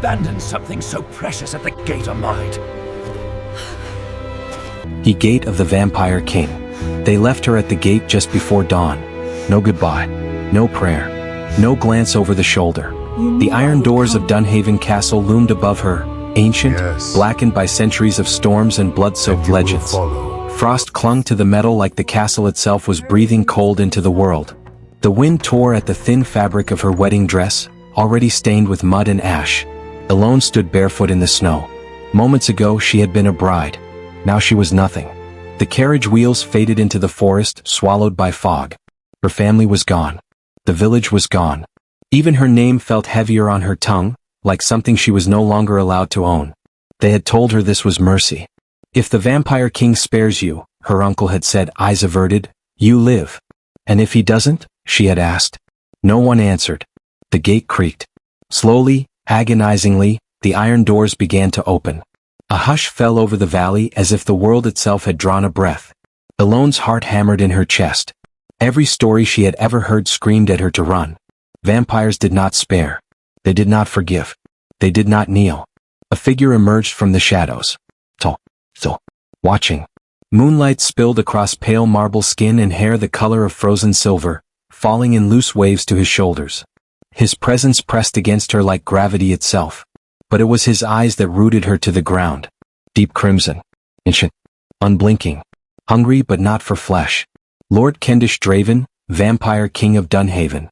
abandon something so precious at the gate of might? The gate of the Vampire King. They left her at the gate just before dawn. No goodbye, no prayer, no glance over the shoulder. The iron doors of Dunhaven Castle loomed above her, ancient, blackened by centuries of storms and blood-soaked legends. Frost clung to the metal like the castle itself was breathing cold into the world. The wind tore at the thin fabric of her wedding dress, already stained with mud and ash. Alone stood barefoot in the snow. Moments ago she had been a bride. Now she was nothing. The carriage wheels faded into the forest, swallowed by fog. Her family was gone. The village was gone. Even her name felt heavier on her tongue, like something she was no longer allowed to own. They had told her this was mercy. If the Vampire King spares you, her uncle had said, eyes averted, you live. And if he doesn't, she had asked. No one answered. The gate creaked. Slowly, agonizingly, the iron doors began to open. A hush fell over the valley as if the world itself had drawn a breath. Alone's heart hammered in her chest. Every story she had ever heard screamed at her to run. Vampires did not spare. They did not forgive. They did not kneel. A figure emerged from the shadows. Still, watching. Moonlight spilled across pale marble skin and hair the color of frozen silver, falling in loose waves to his shoulders. His presence pressed against her like gravity itself. But it was his eyes that rooted her to the ground. Deep crimson. Ancient. Unblinking. Hungry but not for flesh. Lord Kendish Draven, Vampire King of Dunhaven.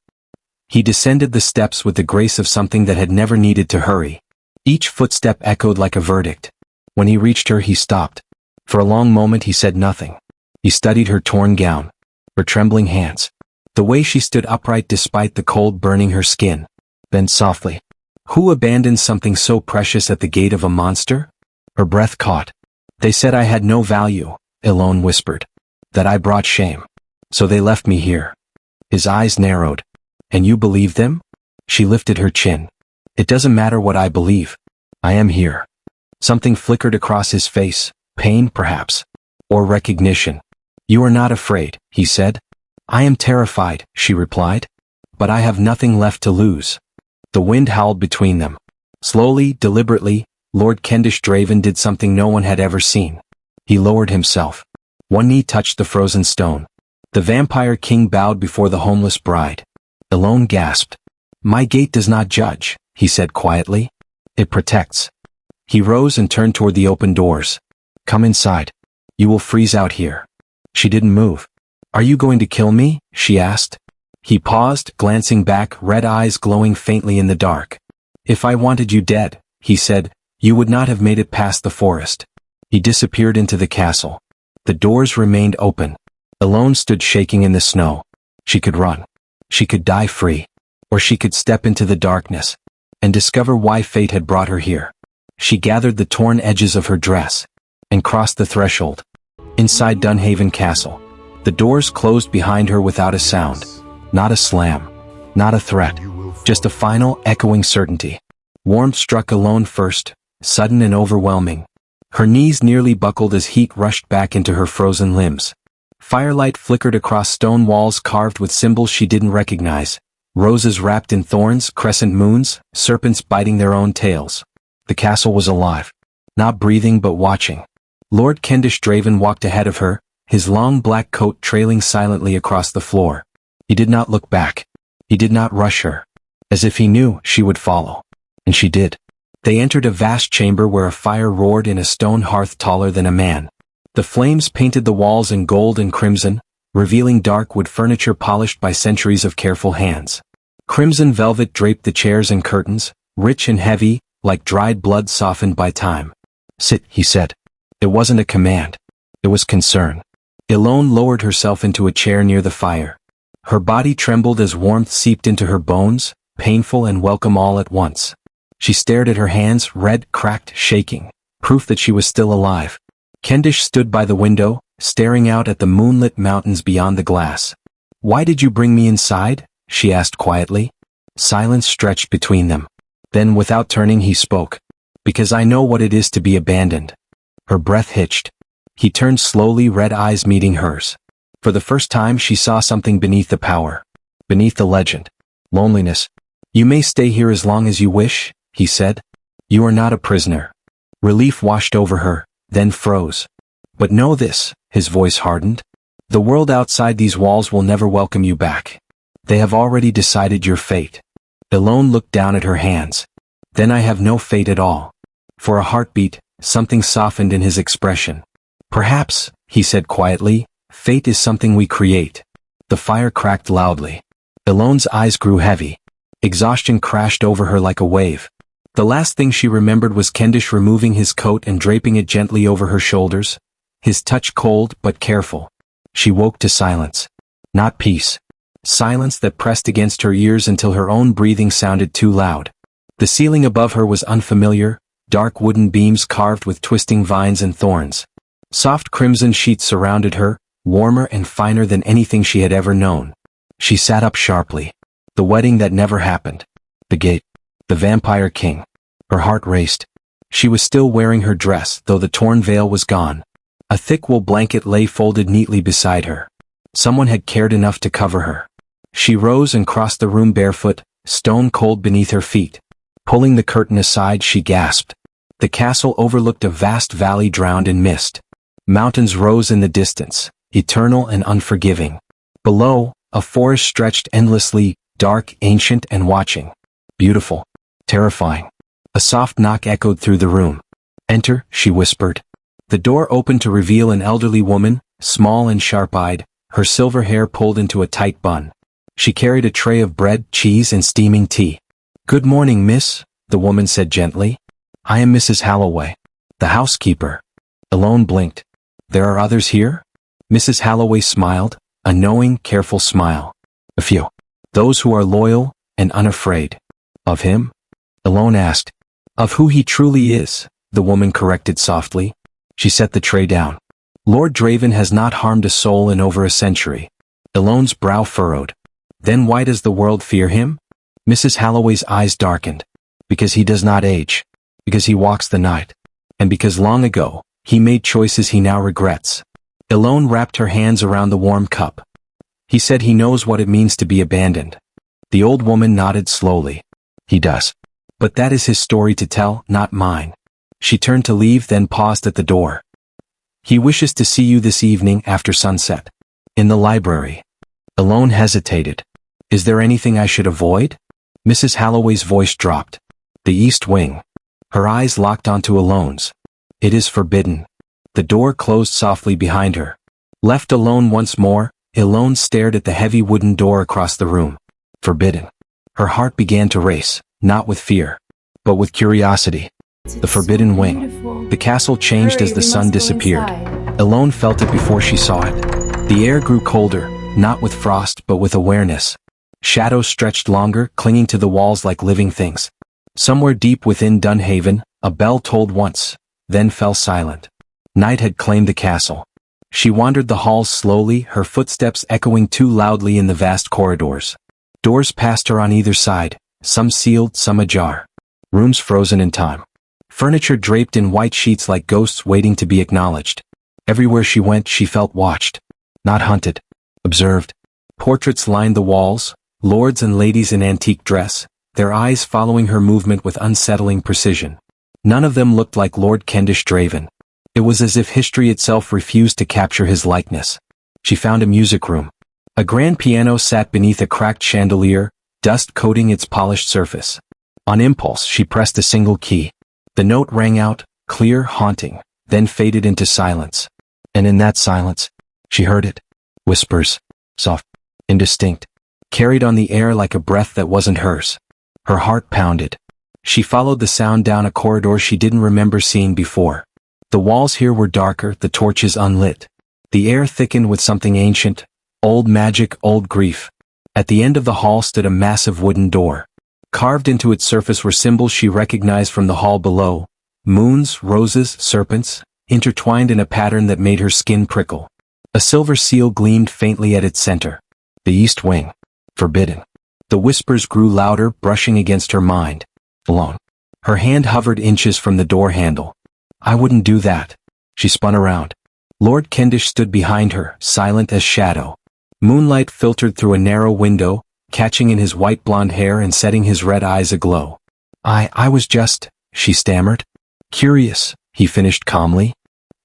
He descended the steps with the grace of something that had never needed to hurry. Each footstep echoed like a verdict. When he reached her he stopped. For a long moment he said nothing. He studied her torn gown. Her trembling hands. The way she stood upright despite the cold burning her skin. Then softly. Who abandoned something so precious at the gate of a monster? Her breath caught. They said I had no value, Elone whispered. That I brought shame. So they left me here. His eyes narrowed. And you believe them? She lifted her chin. It doesn't matter what I believe. I am here. Something flickered across his face, pain perhaps. Or recognition. You are not afraid, he said. I am terrified, she replied. But I have nothing left to lose. The wind howled between them. Slowly, deliberately, Lord Kendish Draven did something no one had ever seen. He lowered himself. One knee touched the frozen stone. The Vampire King bowed before the homeless bride. Elone gasped. My gate does not judge, he said quietly. It protects. He rose and turned toward the open doors. Come inside. You will freeze out here. She didn't move. Are you going to kill me? She asked. He paused, glancing back, red eyes glowing faintly in the dark. If I wanted you dead, he said, you would not have made it past the forest. He disappeared into the castle. The doors remained open. Elone stood shaking in the snow. She could run. She could die free. Or she could step into the darkness and discover why fate had brought her here. She gathered the torn edges of her dress and crossed the threshold. Inside Dunhaven Castle, the doors closed behind her without a sound. Not a slam. Not a threat. Just a final, echoing certainty. Warmth struck Elone first, sudden and overwhelming. Her knees nearly buckled as heat rushed back into her frozen limbs. Firelight flickered across stone walls carved with symbols she didn't recognize. Roses wrapped in thorns, crescent moons, serpents biting their own tails. The castle was alive. Not breathing but watching. Lord Kendish Draven walked ahead of her, his long black coat trailing silently across the floor. He did not look back. He did not rush her. As if he knew she would follow. And she did. They entered a vast chamber where a fire roared in a stone hearth taller than a man. The flames painted the walls in gold and crimson, revealing dark wood furniture polished by centuries of careful hands. Crimson velvet draped the chairs and curtains, rich and heavy, like dried blood softened by time. Sit, he said. It wasn't a command. It was concern. Elone lowered herself into a chair near the fire. Her body trembled as warmth seeped into her bones, painful and welcome all at once. She stared at her hands, red, cracked, shaking, proof that she was still alive. Kendish stood by the window, staring out at the moonlit mountains beyond the glass. Why did you bring me inside? She asked quietly. Silence stretched between them. Then without turning he spoke. Because I know what it is to be abandoned. Her breath hitched. He turned slowly, red eyes meeting hers. For the first time she saw something beneath the power. Beneath the legend. Loneliness. You may stay here as long as you wish, he said. You are not a prisoner. Relief washed over her, then froze. But know this, his voice hardened. The world outside these walls will never welcome you back. They have already decided your fate. Elone looked down at her hands. Then I have no fate at all. For a heartbeat, something softened in his expression. Perhaps, he said quietly, fate is something we create. The fire cracked loudly. Elone's eyes grew heavy. Exhaustion crashed over her like a wave. The last thing she remembered was Kendish removing his coat and draping it gently over her shoulders, his touch cold but careful. She woke to silence. Not peace. Silence that pressed against her ears until her own breathing sounded too loud. The ceiling above her was unfamiliar, dark wooden beams carved with twisting vines and thorns. Soft crimson sheets surrounded her, warmer and finer than anything she had ever known. She sat up sharply. The wedding that never happened. The gate. The Vampire King. Her heart raced. She was still wearing her dress, though the torn veil was gone. A thick wool blanket lay folded neatly beside her. Someone had cared enough to cover her. She rose and crossed the room barefoot, stone cold beneath her feet. Pulling the curtain aside, she gasped. The castle overlooked a vast valley drowned in mist. Mountains rose in the distance, eternal and unforgiving. Below, a forest stretched endlessly, dark, ancient and watching. Beautiful. Terrifying. A soft knock echoed through the room. Enter, she whispered. The door opened to reveal an elderly woman, small and sharp-eyed, her silver hair pulled into a tight bun. She carried a tray of bread, cheese and steaming tea. Good morning, miss, the woman said gently. I am Mrs. Halloway, the housekeeper. Elone blinked. There are others here? Mrs. Halloway smiled, a knowing, careful smile. A few. Those who are loyal and unafraid. Of him? Elone asked. Of who he truly is, the woman corrected softly. She set the tray down. Lord Draven has not harmed a soul in over a century. Elone's brow furrowed. Then why does the world fear him? Mrs. Halloway's eyes darkened. Because he does not age. Because he walks the night. And because long ago, he made choices he now regrets. Elone wrapped her hands around the warm cup. He said he knows what it means to be abandoned. The old woman nodded slowly. He does. But that is his story to tell, not mine. She turned to leave, then paused at the door. He wishes to see you this evening after sunset. In the library. Elone hesitated. Is there anything I should avoid? Mrs. Halloway's voice dropped. The East Wing. Her eyes locked onto Elone's. It is forbidden. The door closed softly behind her. Left alone once more, Elone stared at the heavy wooden door across the room. Forbidden. Her heart began to race, not with fear, but with curiosity. The Forbidden Wing. The castle changed as the sun disappeared. Elone felt it before she saw it. The air grew colder, not with frost but with awareness. Shadows stretched longer, clinging to the walls like living things. Somewhere deep within Dunhaven, a bell tolled once, then fell silent. Night had claimed the castle. She wandered the halls slowly, her footsteps echoing too loudly in the vast corridors. Doors passed her on either side, some sealed, some ajar. Rooms frozen in time. Furniture draped in white sheets like ghosts waiting to be acknowledged. Everywhere she went, she felt watched. Not hunted. Observed. Portraits lined the walls, lords and ladies in antique dress, their eyes following her movement with unsettling precision. None of them looked like Lord Kendish Draven. It was as if history itself refused to capture his likeness. She found a music room. A grand piano sat beneath a cracked chandelier, dust coating its polished surface. On impulse, she pressed a single key. The note rang out, clear, haunting, then faded into silence. And in that silence, she heard it. Whispers. Soft. Indistinct. Carried on the air like a breath that wasn't hers. Her heart pounded. She followed the sound down a corridor she didn't remember seeing before. The walls here were darker, the torches unlit. The air thickened with something ancient. Old magic, old grief. At the end of the hall stood a massive wooden door. Carved into its surface were symbols she recognized from the hall below. Moons, roses, serpents, intertwined in a pattern that made her skin prickle. A silver seal gleamed faintly at its center. The East Wing. Forbidden. The whispers grew louder, brushing against her mind. Alone. Her hand hovered inches from the door handle. I wouldn't do that. She spun around. Lord Kendish stood behind her, silent as shadow. Moonlight filtered through a narrow window, catching in his white blonde hair and setting his red eyes aglow. I was just, she stammered. Curious, he finished calmly.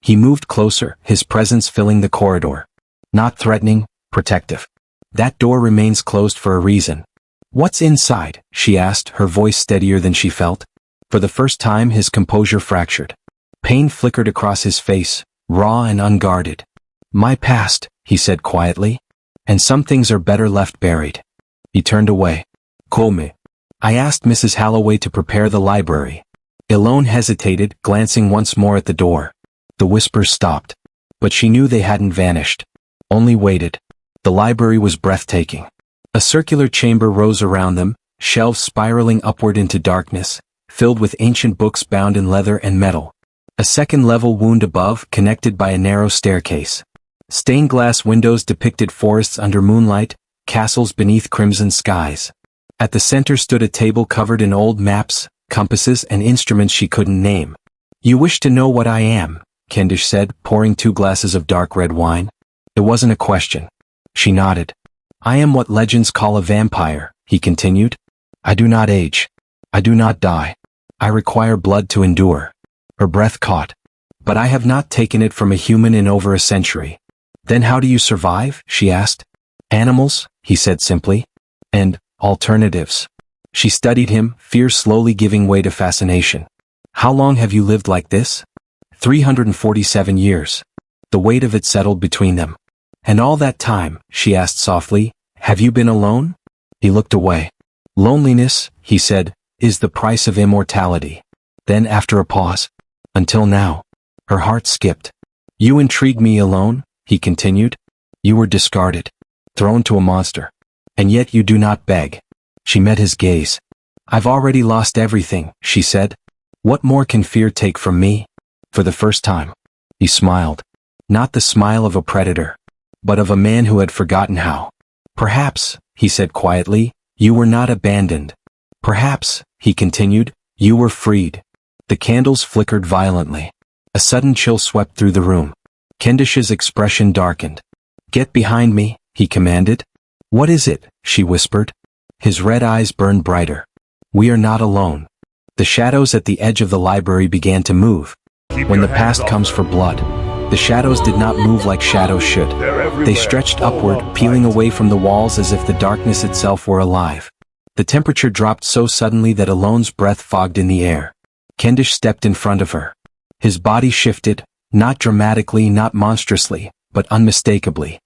He moved closer, his presence filling the corridor. Not threatening, protective. That door remains closed for a reason. What's inside? She asked, her voice steadier than she felt. For the first time his composure fractured. Pain flickered across his face, raw and unguarded. My past, he said quietly. And some things are better left buried. He turned away. Come. I asked Mrs. Halloway to prepare the library. Elone hesitated, glancing once more at the door. The whispers stopped. But she knew they hadn't vanished. Only waited. The library was breathtaking. A circular chamber rose around them, shelves spiraling upward into darkness, filled with ancient books bound in leather and metal. A second-level wound above, connected by a narrow staircase. Stained glass windows depicted forests under moonlight, castles beneath crimson skies. At the center stood a table covered in old maps, compasses and instruments she couldn't name. You wish to know what I am, Kendish said, pouring 2 glasses of dark red wine. It wasn't a question. She nodded. I am what legends call a vampire, he continued. I do not age. I do not die. I require blood to endure. Her breath caught. But I have not taken it from a human in over a century. Then how do you survive? She asked. Animals, he said simply. And alternatives. She studied him, fear slowly giving way to fascination. How long have you lived like this? 347 years. The weight of it settled between them. And all that time, she asked softly, have you been alone? He looked away. Loneliness, he said, is the price of immortality. Then after a pause, until now. Her heart skipped. You intrigue me alone, he continued. You were discarded, thrown to a monster. And yet you do not beg. She met his gaze. I've already lost everything, she said. What more can fear take from me? For the first time. He smiled. Not the smile of a predator, but of a man who had forgotten how. Perhaps, he said quietly, you were not abandoned. Perhaps, he continued, you were freed. The candles flickered violently. A sudden chill swept through the room. Kendish's expression darkened. Get behind me, he commanded. What is it? She whispered. His red eyes burned brighter. We are not alone. The shadows at the edge of the library began to move. When the past comes for blood, the shadows did not move like shadows should. They stretched upward, peeling away from the walls as if the darkness itself were alive. The temperature dropped so suddenly that Alone's breath fogged in the air. Kendish stepped in front of her. His body shifted, not dramatically, not monstrously, but unmistakably.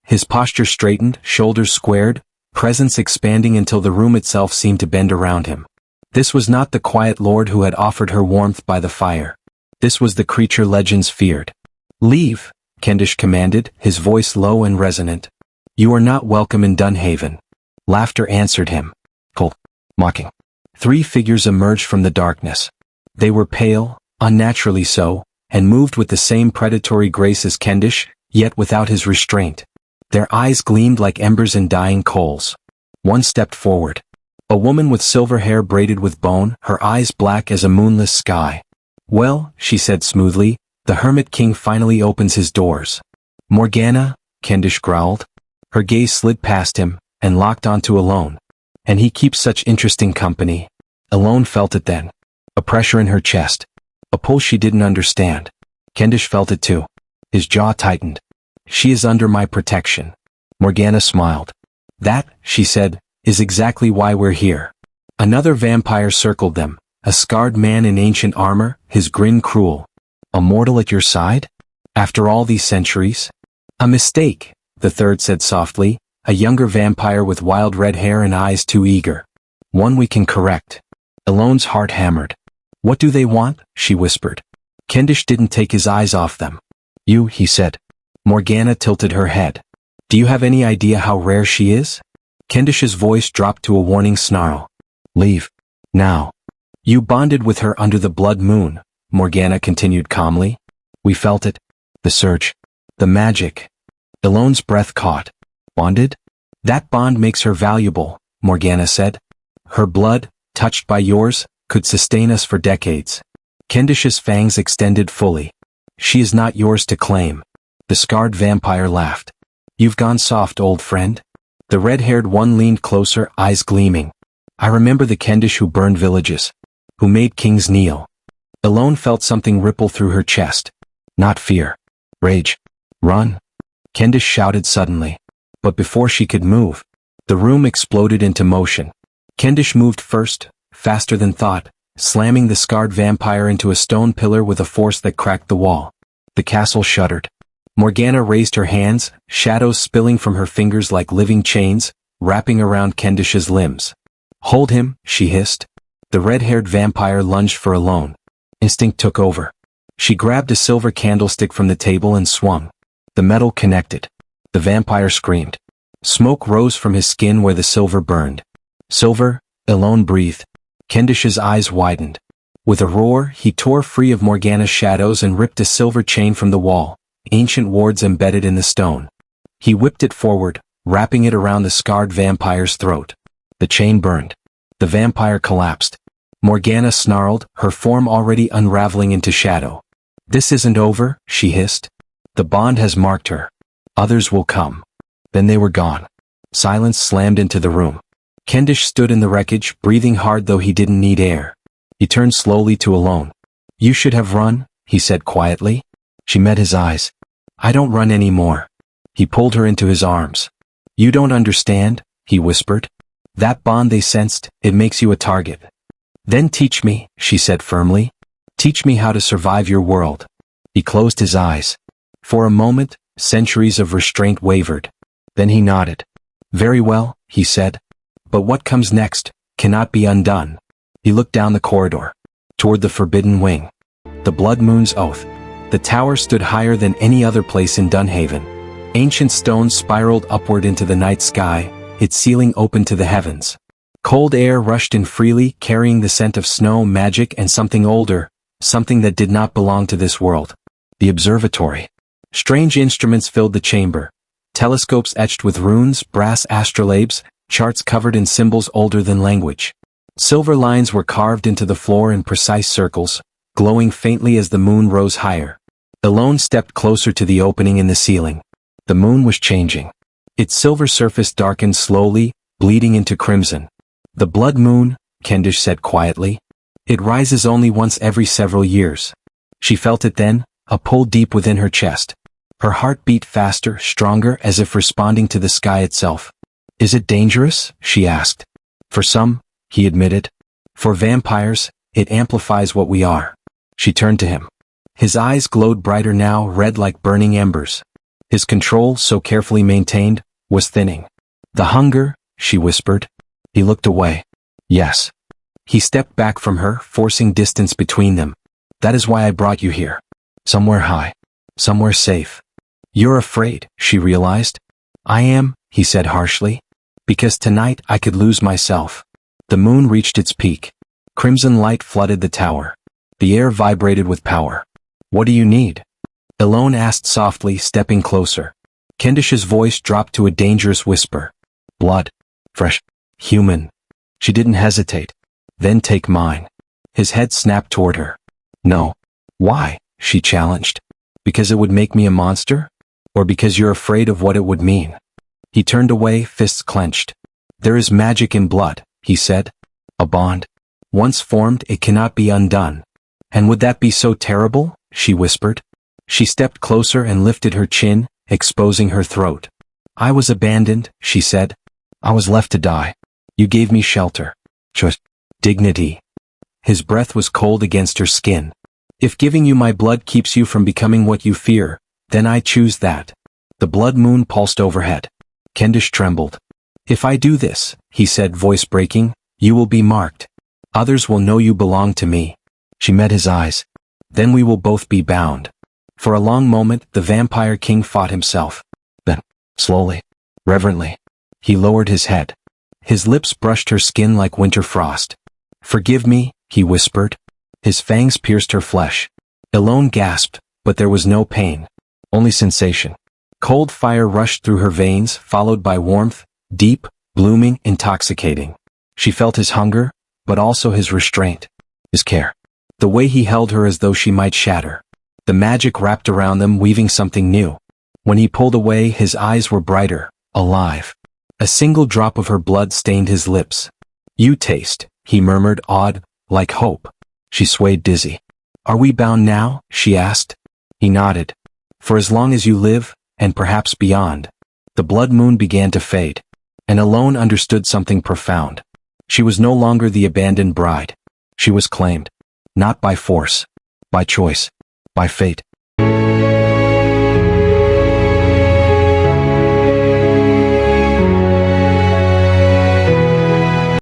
His posture straightened, shoulders squared, presence expanding until the room itself seemed to bend around him. This was not the quiet lord who had offered her warmth by the fire. This was the creature legends feared. Leave, Kendish commanded, his voice low and resonant. You are not welcome in Dunhaven. Laughter answered him. Cold, mocking. 3 figures emerged from the darkness. They were pale, unnaturally so, and moved with the same predatory grace as Kendish, yet without his restraint. Their eyes gleamed like embers in dying coals. One stepped forward. A woman with silver hair braided with bone, her eyes black as a moonless sky. Well, she said smoothly, the Hermit King finally opens his doors. Morgana, Kendish growled. Her gaze slid past him, and locked onto Alone. And he keeps such interesting company. Alone felt it then. A pressure in her chest. A pull she didn't understand. Kendish felt it too. His jaw tightened. She is under my protection. Morgana smiled. That, she said, is exactly why we're here. Another vampire circled them, a scarred man in ancient armor, his grin cruel. A mortal at your side? After all these centuries? A mistake, the third said softly, a younger vampire with wild red hair and eyes too eager. One we can correct. Alone's heart hammered. What do they want? She whispered. Kendish didn't take his eyes off them. You, he said. Morgana tilted her head. Do you have any idea how rare she is? Kendish's voice dropped to a warning snarl. Leave. Now. You bonded with her under the blood moon, Morgana continued calmly. We felt it. The surge. The magic. Alone's breath caught. Bonded? That bond makes her valuable, Morgana said. Her blood, touched by yours, could sustain us for decades. Kendish's fangs extended fully. She is not yours to claim. The scarred vampire laughed. You've gone soft, old friend. The red-haired one leaned closer, eyes gleaming. I remember the Kendish who burned villages. who made kings kneel. Alone felt something ripple through her chest. Not fear. Rage. Run! Kendish shouted suddenly. But before she could move, the room exploded into motion. Kendish moved first, faster than thought, slamming the scarred vampire into a stone pillar with a force that cracked the wall. The castle shuddered. Morgana raised her hands, shadows spilling from her fingers like living chains, wrapping around Kendish's limbs. Hold him, she hissed. The red-haired vampire lunged for Alone. Instinct took over. She grabbed a silver candlestick from the table and swung. The metal connected. The vampire screamed. Smoke rose from his skin where the silver burned. Silver, Alone breathed. Kendish's eyes widened. With a roar, he tore free of Morgana's shadows and ripped a silver chain from the wall, ancient wards embedded in the stone. He whipped it forward, wrapping it around the scarred vampire's throat. The chain burned. The vampire collapsed. Morgana snarled, her form already unraveling into shadow. This isn't over, she hissed. The bond has marked her. Others will come. Then they were gone. Silence slammed into the room. Kendish stood in the wreckage, breathing hard though he didn't need air. He turned slowly to Alone. You should have run, he said quietly. She met his eyes. I don't run anymore. He pulled her into his arms. You don't understand, he whispered. That bond they sensed, it makes you a target. Then teach me, she said firmly. Teach me how to survive your world. He closed his eyes. For a moment, centuries of restraint wavered. Then he nodded. Very well, he said. But what comes next cannot be undone. He looked down the corridor, toward the forbidden wing. The Blood Moon's oath. The tower stood higher than any other place in Dunhaven. Ancient stones spiraled upward into the night sky, its ceiling open to the heavens. Cold air rushed in freely, carrying the scent of snow, magic, and something older, something that did not belong to this world. The observatory. Strange instruments filled the chamber. Telescopes etched with runes, brass astrolabes, charts covered in symbols older than language. Silver lines were carved into the floor in precise circles, glowing faintly as the moon rose higher. Alone stepped closer to the opening in the ceiling. The moon was changing. Its silver surface darkened slowly, bleeding into crimson. The blood moon, Kendish said quietly. It rises only once every several years. She felt it then, a pull deep within her chest. Her heart beat faster, stronger, as if responding to the sky itself. Is it dangerous? She asked. For some, he admitted. For vampires, it amplifies what we are. She turned to him. His eyes glowed brighter now, red like burning embers. His control, so carefully maintained, was thinning. The hunger, she whispered. He looked away. Yes. He stepped back from her, forcing distance between them. That is why I brought you here. Somewhere high. Somewhere safe. You're afraid, she realized. I am, he said harshly. Because tonight I could lose myself. The moon reached its peak. Crimson light flooded the tower. The air vibrated with power. What do you need? Alone asked softly, stepping closer. Kendish's voice dropped to a dangerous whisper. Blood. Fresh. Human. She didn't hesitate. Then take mine. His head snapped toward her. No. Why? She challenged. Because it would make me a monster? Or because you're afraid of what it would mean? He turned away, fists clenched. There is magic in blood, he said. A bond. Once formed, it cannot be undone. And would that be so terrible? She whispered. She stepped closer and lifted her chin, exposing her throat. I was abandoned, she said. I was left to die. You gave me shelter. Just dignity. His breath was cold against her skin. If giving you my blood keeps you from becoming what you fear, then I choose that. The blood moon pulsed overhead. Kendish trembled. If I do this, he said, voice breaking, you will be marked. Others will know you belong to me. She met his eyes. Then we will both be bound. For a long moment, the vampire king fought himself. Then, slowly, reverently, he lowered his head. His lips brushed her skin like winter frost. Forgive me, he whispered. His fangs pierced her flesh. Alone gasped, but there was no pain. Only sensation. Cold fire rushed through her veins, followed by warmth, deep, blooming, intoxicating. She felt his hunger, but also his restraint. His care. The way he held her as though she might shatter. The magic wrapped around them, weaving something new. When he pulled away, his eyes were brighter, alive. A single drop of her blood stained his lips. You taste, he murmured, awed, like hope. She swayed dizzy. Are we bound now? She asked. He nodded. For as long as you live, and perhaps beyond. The blood moon began to fade. And Alone understood something profound. She was no longer the abandoned bride. She was claimed. Not by force. By choice. By fate.